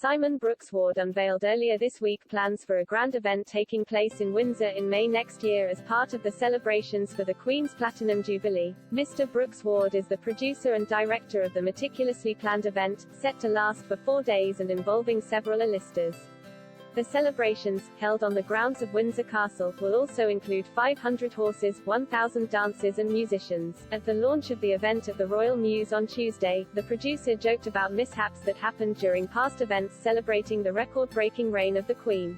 Simon Brooks-Ward unveiled earlier this week plans for a grand event taking place in Windsor in May next year as part of the celebrations for the Queen's Platinum Jubilee. Mr. Brooks-Ward is the producer and director of the meticulously planned event, set to last for 4 days and involving several A-listers. The celebrations, held on the grounds of Windsor Castle, will also include 500 horses, 1,000 dancers and musicians. At the launch of the event at the Royal Mews on Tuesday, the producer joked about mishaps that happened during past events celebrating the record-breaking reign of the Queen.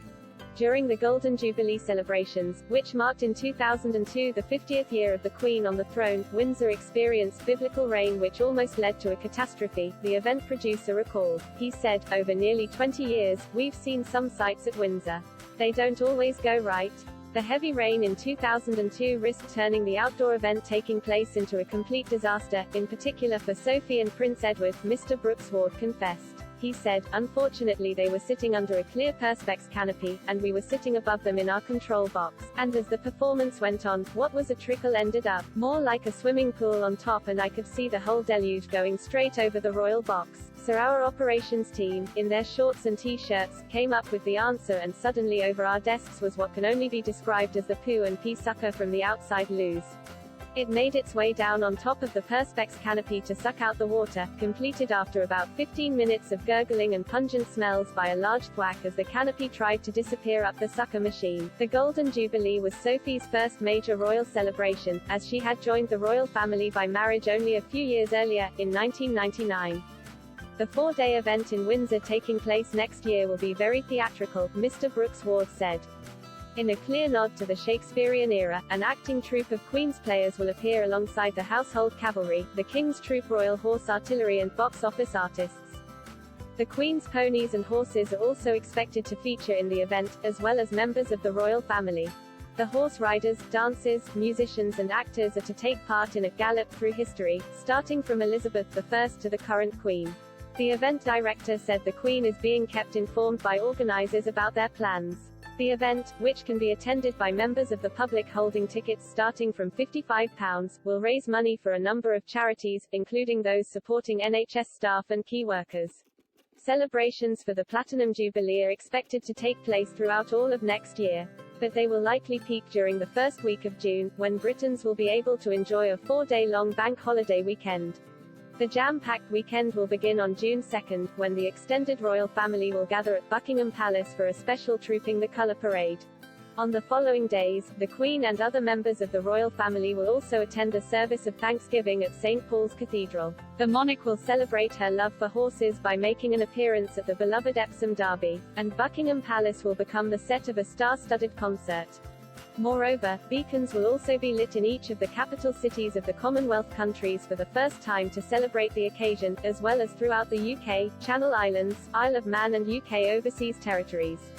During the Golden Jubilee celebrations, which marked in 2002 the 50th year of the Queen on the throne, Windsor experienced biblical rain which almost led to a catastrophe, the event producer recalled. He said, "Over nearly 20 years, we've seen some sights at Windsor. They don't always go right. The heavy rain in 2002 risked turning the outdoor event taking place into a complete disaster, in particular for Sophie and Prince Edward," Mr. Brooks-Ward confessed. He said, "Unfortunately they were sitting under a clear perspex canopy, and we were sitting above them in our control box, and as the performance went on, what was a trickle ended up more like a swimming pool on top and I could see the whole deluge going straight over the royal box. So our operations team, in their shorts and t-shirts, came up with the answer and suddenly over our desks was what can only be described as the poo and pee sucker from the outside loos. It made its way down on top of the perspex canopy to suck out the water, completed after about 15 minutes of gurgling and pungent smells by a large thwack as the canopy tried to disappear up the sucker machine." The Golden Jubilee was Sophie's first major royal celebration, as she had joined the royal family by marriage only a few years earlier, in 1999. The 4-day event in Windsor taking place next year will be very theatrical, Mr. Brooks-Ward said. In a clear nod to the Shakespearean era, an acting troupe of Queen's players will appear alongside the Household Cavalry, the King's Troop Royal Horse Artillery and box office artists. The Queen's ponies and horses are also expected to feature in the event, as well as members of the royal family. The horse riders, dancers, musicians and actors are to take part in a gallop through history, starting from Elizabeth I to the current Queen. The event director said the Queen is being kept informed by organisers about their plans. The event, which can be attended by members of the public holding tickets starting from £55, will raise money for a number of charities, including those supporting NHS staff and key workers. Celebrations for the Platinum Jubilee are expected to take place throughout all of next year. But they will likely peak during the first week of June, when Britons will be able to enjoy a 4-day-long bank holiday weekend. The jam-packed weekend will begin on June 2, when the extended royal family will gather at Buckingham Palace for a special Trooping the Colour parade. On the following days, the Queen and other members of the royal family will also attend a service of Thanksgiving at St. Paul's Cathedral. The monarch will celebrate her love for horses by making an appearance at the beloved Epsom Derby, and Buckingham Palace will become the set of a star-studded concert. Moreover, beacons will also be lit in each of the capital cities of the Commonwealth countries for the first time to celebrate the occasion, as well as throughout the UK, Channel Islands, Isle of Man and UK overseas territories.